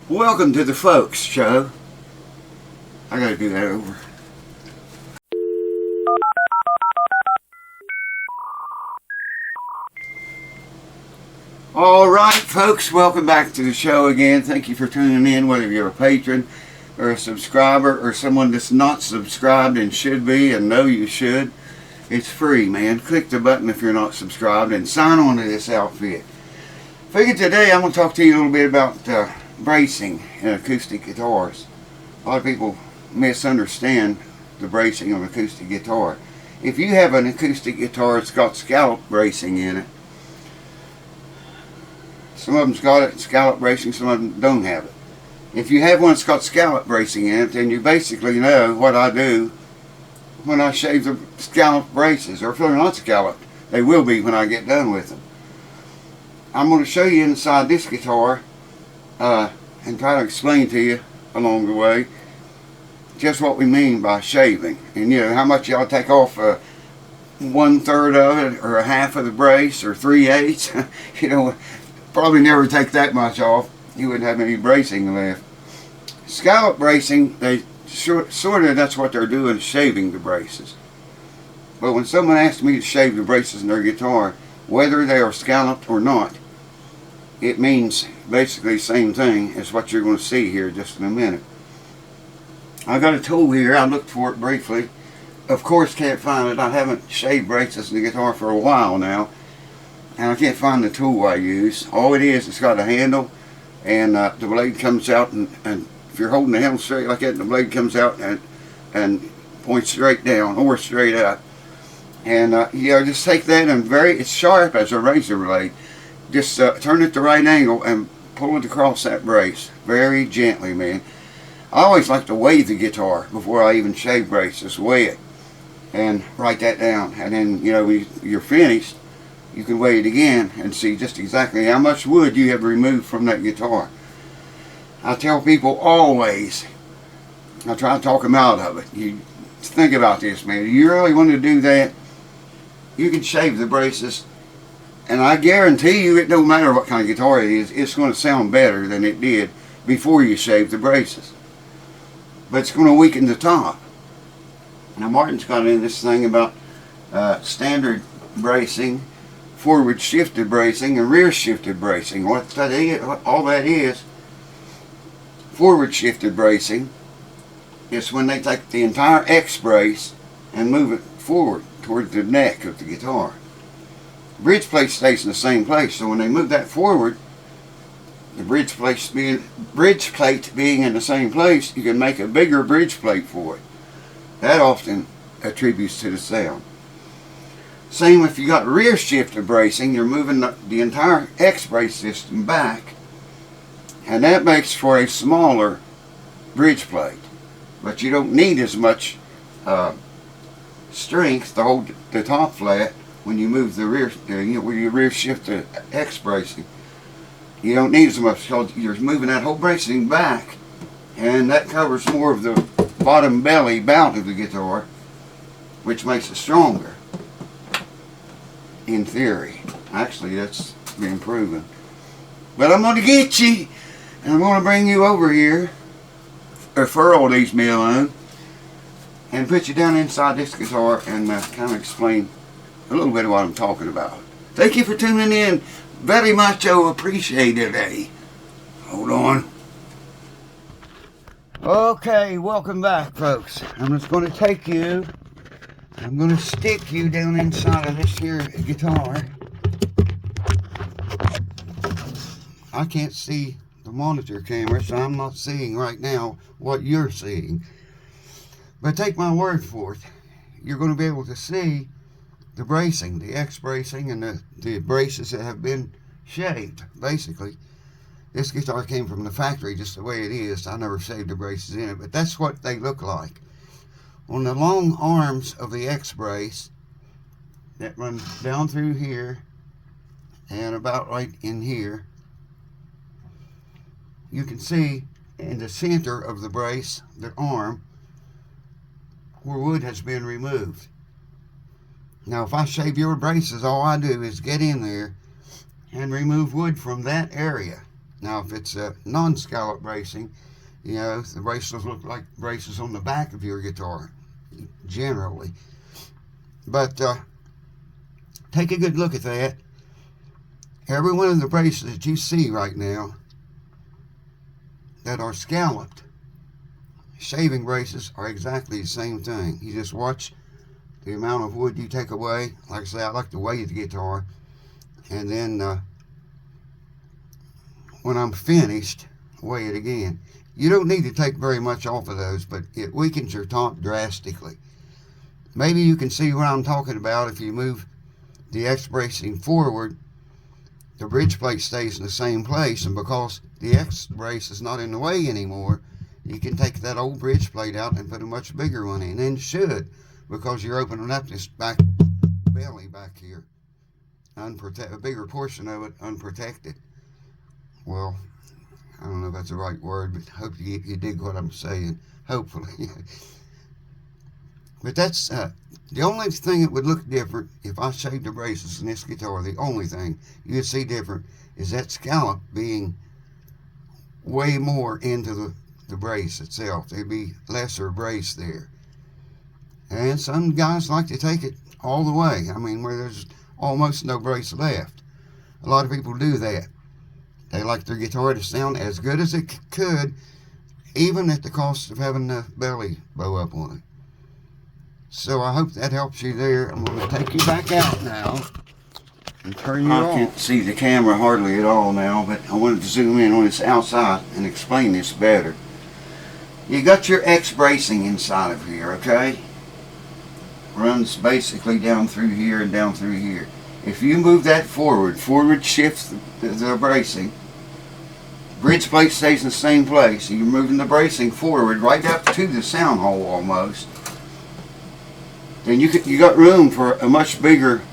Welcome to the folks show. I gotta do that over. Alright folks, welcome back to the show again. Thank you for tuning in, whether you're a patron or a subscriber or someone that's not subscribed and should be and know you should. It's free, man. Click the button if you're not subscribed and sign on to this outfit. Figured today I'm going to talk to you a little bit about bracing in acoustic guitars. A lot of people misunderstand the bracing of an acoustic guitar. If you have an acoustic guitar that's got scallop bracing in it, some of them's got it scallop bracing, some of them don't have it. If you have one that's got scallop bracing in it, then you basically know what I do when I shave the scallop braces, or if they're not scalloped, they will be when I get done with them. I'm going to show you inside this guitar and try to explain to you along the way just what we mean by shaving, and you know how much y'all take off 1/3 of it, or a half of the brace, or 3/8. You know, probably never take that much off. You wouldn't have any bracing left. Scallop bracing, they sort of, that's what they're doing, shaving the braces. But when someone asks me to shave the braces in their guitar, whether they are scalloped or not, it means basically the same thing as what you're going to see here just in a minute. I got a tool here. I looked for it briefly. Of course can't find it. I haven't shaved braces in the guitar for a while now, and I can't find the tool I use. All it is, it's got a handle, and the blade comes out, and if you're holding the handle straight like that, the blade comes out and points straight down or straight up. And you know, just take that, and it's sharp as a razor blade. Just turn it the right angle and pull it across that brace very gently, man. I always like to weigh the guitar before I even shave braces. Weigh it and write that down, and then you know you're finished. You can weigh it again and see just exactly how much wood you have removed from that guitar. I tell people always, I try to talk them out of it. You think about this, man. You really want to do that, you can shave the braces, and I guarantee you it don't matter what kind of guitar it is, it's going to sound better than it did before you shave the braces. But it's going to weaken the top. Now Martin's got in this thing about standard bracing, forward shifted bracing, and rear shifted bracing. What that is, all that is, forward shifted bracing is when they take the entire X brace and move it forward toward the neck of the guitar. Bridge plate stays in the same place, so when they move that forward, the bridge plate being in the same place, you can make a bigger bridge plate for it. That often attributes to the sound. Same if you got rear shifted bracing, you're moving the entire X brace system back, and that makes for a smaller bridge plate, but you don't need as much strength to hold the top flat when you move the rear, when you rear shift the X bracing. You don't need as much because you're moving that whole bracing back, and that covers more of the bottom belly bout of the guitar, which makes it stronger. In theory, actually that's been proven. But I'm going to get you, and I'm going to bring you over here, or furl these me alone, and put you down inside this guitar and kind of explain a little bit of what I'm talking about. Thank you for tuning in. Very much appreciated, eh? Hold on. Okay, welcome back, folks. I'm just going to take you, I'm going to stick you down inside of this here guitar. I can't see the monitor camera, so I'm not seeing right now what you're seeing. But take my word for it, you're going to be able to see the bracing, the X bracing, and the braces that have been shaved. Basically, this guitar came from the factory just the way it is. I never shaved the braces in it, but that's what they look like. On the long arms of the X brace that run down through here and about right in here, you can see in the center of the brace, the arm, where wood has been removed. Now if I shave your braces, all I do is get in there and remove wood from that area. Now, if it's a non-scallop bracing, you know, the braces look like braces on the back of your guitar, generally. But take a good look at that. Every one of the braces that you see right now that are scalloped, shaving braces, are exactly the same thing. You just watch the amount of wood you take away. Like I say, I like to weigh the guitar, and then when I'm finished, weigh it again. You don't need to take very much off of those, but it weakens your top drastically. Maybe you can see what I'm talking about. If you move the X bracing forward, the bridge plate stays in the same place, and because the X brace is not in the way anymore, you can take that old bridge plate out and put a much bigger one in, and should, because you're opening up this back belly back here, a bigger portion of it unprotected. Well, I don't know if that's the right word, but hope you dig what I'm saying, hopefully. But that's the only thing that would look different if I shaved the braces in this guitar. The only thing you would see different is that scallop being way more into the brace itself. There'd be lesser brace there. And some guys like to take it all the way. I mean, where there's almost no brace left. A lot of people do that. They like their guitar to sound as good as it could, even at the cost of having the belly bow up on it. So I hope that helps you there. I'm going to take you back out now and turn you off. I can't see the camera hardly at all now, but I wanted to zoom in on this outside and explain this better. You got your X bracing inside of here, okay? Runs basically down through here and down through here. If you move that forward shifts the bracing. Bridge plate stays in the same place. You're moving the bracing forward right up to the sound hole almost. Then you got room for a much bigger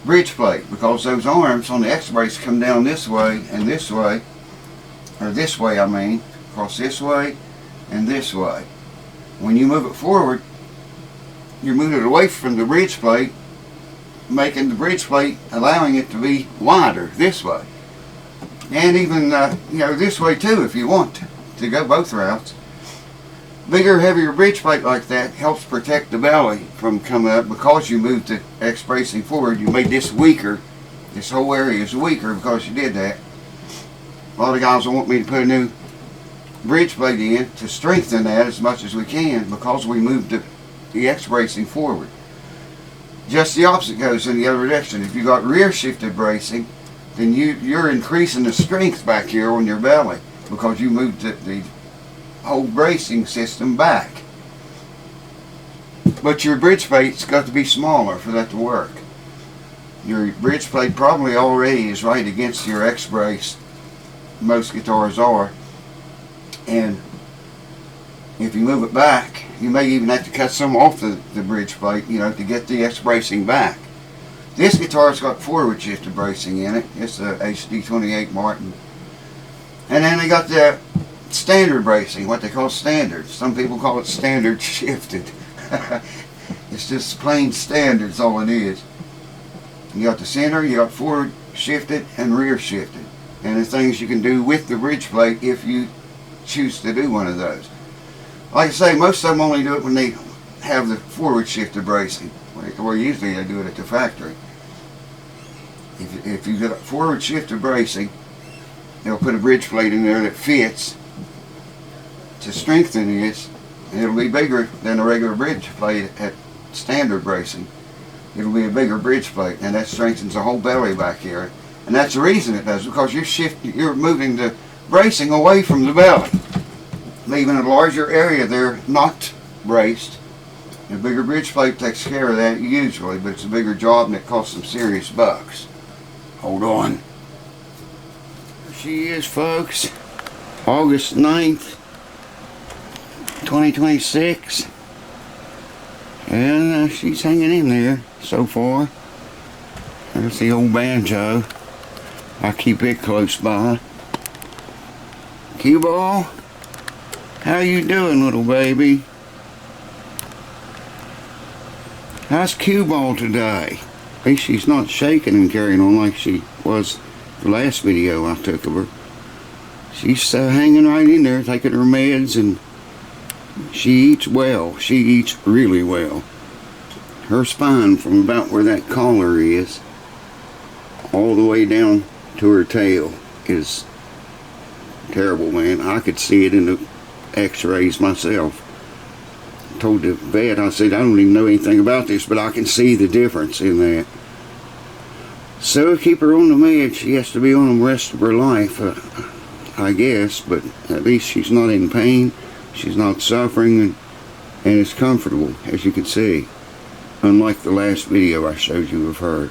bridge plate, because those arms on the X brace come down this way and this way, or this way I mean, across this way and this way. When you move it forward, you're moving it away from the bridge plate, making the bridge plate, allowing it to be wider this way. And even this way too, if you want to go both routes. Bigger, heavier bridge plate like that helps protect the belly from coming up. Because you moved the X bracing forward, you made this weaker. This whole area is weaker because you did that. A lot of guys want me to put a new bridge plate in to strengthen that as much as we can, because we moved the X bracing forward. Just the opposite goes in the other direction. If you got rear shifted bracing, then you're increasing the strength back here on your belly, because you moved the whole bracing system back. But your bridge plate's got to be smaller for that to work. Your bridge plate probably already is right against your X brace. Most guitars are. And if you move it back, you may even have to cut some off the bridge plate, to get the X bracing back. This guitar's got forward shifted bracing in it. It's a HD28 Martin. And then they got the standard bracing, what they call standard. Some people call it standard shifted. It's just plain standard, is all it is. You got the center, you got forward shifted and rear shifted. And the things you can do with the bridge plate if you choose to do one of those. Like I say, most of them only do it when they have the forward shifted bracing, or usually they do it at the factory. If you got forward shifted bracing, they'll put a bridge plate in there that fits to strengthen this, and it'll be bigger than a regular bridge plate at standard bracing. It'll be a bigger bridge plate, and that strengthens the whole belly back here. And that's the reason it does, because you're moving the bracing away from the belly, leaving a larger area there not braced. A bigger bridge plate takes care of that usually, but it's a bigger job and it costs some serious bucks. Hold on. There she is, folks. August 9th, 2026. And she's hanging in there so far. There's the old banjo. I keep it close by. Cue ball, how you doing, little baby? How's cue ball today? At least she's not shaking and carrying on like she was the last video I took of her. She's hanging right in there, taking her meds, and she eats well. She eats really well. Her spine, from about where that collar is, all the way down to her tail, is terrible, man. I could see it in the x-rays myself. I told the vet, I said, I don't even know anything about this, but I can see the difference in that. So keep her on the meds. She has to be on them the rest of her life, I guess, but at least she's not in pain. She's not suffering, and it's comfortable, as you can see. Unlike the last video I showed you of her.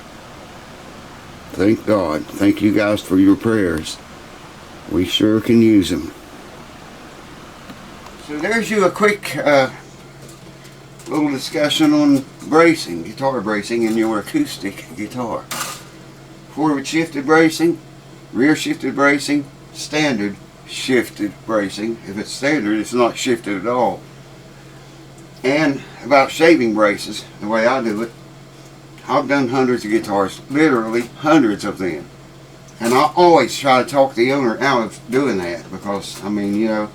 Thank God. Thank you guys for your prayers. We sure can use them. So there's you a quick little discussion on bracing, guitar bracing in your acoustic guitar. Forward shifted bracing, rear shifted bracing, standard shifted bracing. If it's standard, it's not shifted at all. And about shaving braces, the way I do it, I've done hundreds of guitars, literally hundreds of them. And I always try to talk the owner out of doing that, because, I mean, you know,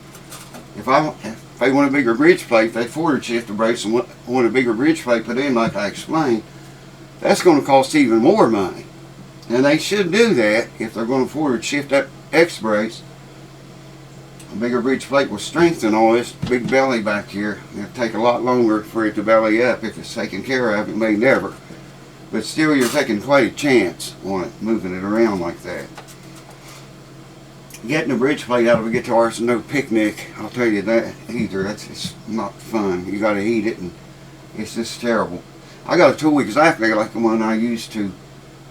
if they want a bigger bridge plate, they forward shift the brace and want a bigger bridge plate put in, like I explained, that's going to cost even more money. And they should do that if they're going to forward shift that X brace. A bigger bridge plate will strengthen all this big belly back here. It'll take a lot longer for it to belly up. If it's taken care of, it may never. But still, you're taking quite a chance on it, moving it around like that. Getting a bridge plate out of a guitar is no picnic, I'll tell you that either. It's not fun. You got to heat it, and it's just terrible. I got a tool exactly like the one I used to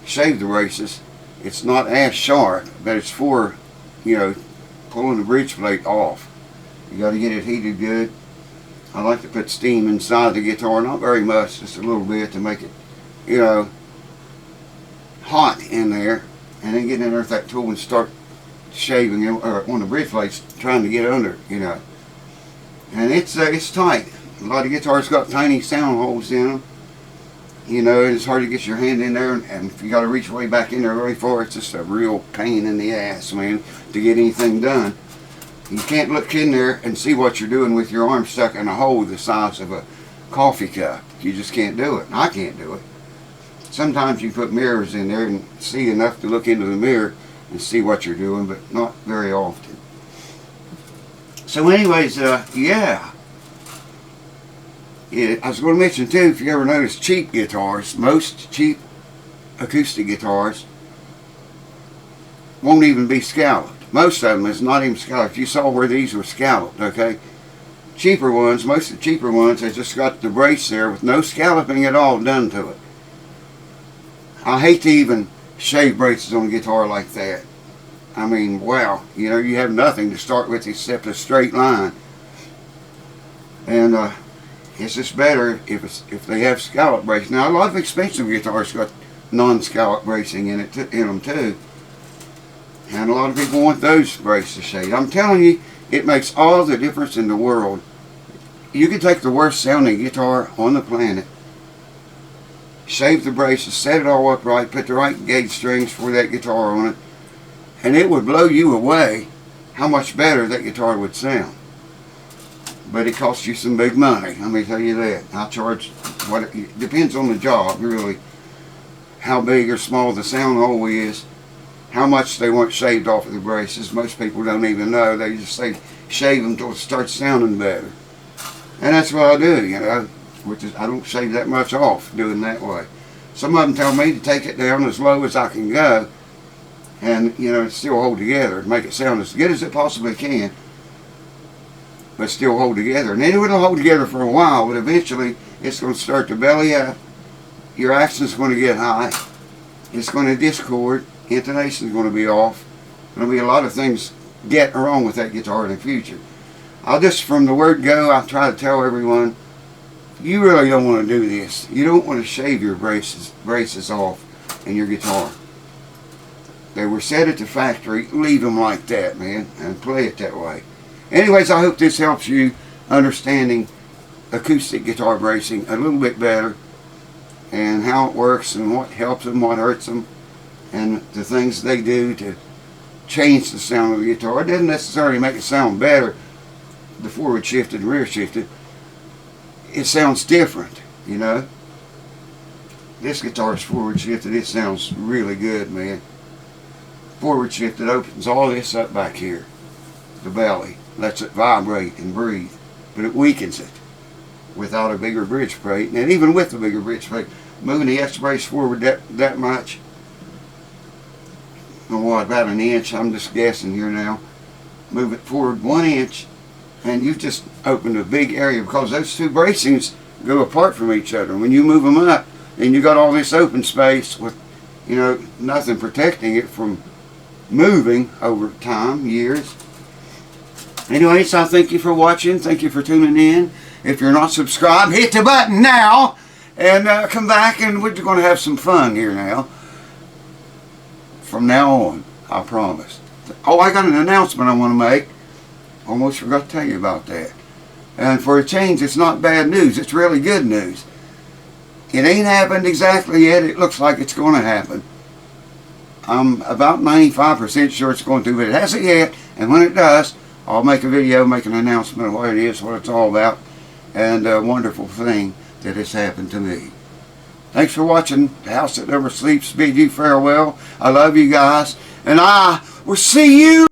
shave the braces. It's not as sharp, but it's for, you know, pulling the bridge plate off. You got to get it heated good. I like to put steam inside the guitar, not very much, just a little bit to make it, you know, hot in there, and then get in there with that tool and start shaving on the bridge plates, trying to get under, you know. And it's tight. A lot of guitars got tiny sound holes in them, you know, and it's hard to get your hand in there, and if you got to reach way back in there really far, it's just a real pain in the ass, man, to get anything done. You can't look in there and see what you're doing with your arm stuck in a hole the size of a coffee cup. You just can't do it. I can't do it. Sometimes you put mirrors in there and see enough to look into the mirror and see what you're doing, but not very often. So anyways, yeah. I was going to mention too, if you ever notice cheap guitars, most cheap acoustic guitars won't even be scalloped. Most of them is not even scalloped. If you saw where these were scalloped, okay? Cheaper ones, most of the cheaper ones, they just got the brace there with no scalloping at all done to it. I hate to even shave braces on a guitar like that. I mean, wow, you know, you have nothing to start with except a straight line. And it's just better if they have scallop bracing. Now, a lot of expensive guitars got non-scallop bracing in them too. And a lot of people want those braces to shade. I'm telling you, it makes all the difference in the world. You can take the worst sounding guitar on the planet, shave the braces, set it all up right, put the right gauge strings for that guitar on it, and it would blow you away how much better that guitar would sound. But it costs you some big money, let me tell you that. I charge, it depends on the job, really, how big or small the sound hole is, how much they want shaved off of the braces. Most people don't even know. They just say shave them until it starts sounding better. And that's what I do, you know, which is, I don't shave that much off doing that way. Some of them tell me to take it down as low as I can go, and, you know, still hold together, make it sound as good as it possibly can, but still hold together. And then it'll hold together for a while, but eventually it's going to start to belly up. Your accent's going to get high. It's going to discord. Intonation's going to be off. There'll be a lot of things getting wrong with that guitar in the future. I'll just, from the word go, I try to tell everyone, you really don't want to do this. You don't want to shave your braces off in your guitar. They were set at the factory. Leave them like that, man, and play it that way. Anyways, I hope this helps you understanding acoustic guitar bracing a little bit better, and how it works and what helps them, what hurts them, and the things they do to change the sound of the guitar. It doesn't necessarily make it sound better, the forward shifted and rear shifted. It sounds different, you know. This guitar is forward shifted. It sounds really good, man. Forward shifted opens all this up back here, the belly, lets it vibrate and breathe, but it weakens it without a bigger bridge plate. And even with the bigger bridge plate, moving the X brace forward that much, what, about an inch, I'm just guessing here now, move it forward 1 inch, and you've just opened a big area, because those two bracings go apart from each other. When you move them up, and you got all this open space with, you know, nothing protecting it from moving over time, years. Anyways, I thank you for watching. Thank you for tuning in. If you're not subscribed, hit the button now, and come back, and we're going to have some fun here now. From now on, I promise. Oh, I got an announcement I want to make. Almost forgot to tell you about that. And for a change, it's not bad news. It's really good news. It ain't happened exactly yet. It looks like it's going to happen. I'm about 95% sure it's going to, but it hasn't yet. And when it does, I'll make a video, make an announcement of what it is, what it's all about, and a wonderful thing that has happened to me. Thanks for watching The House That Never Sleeps. Bid you farewell. I love you guys, and I will see you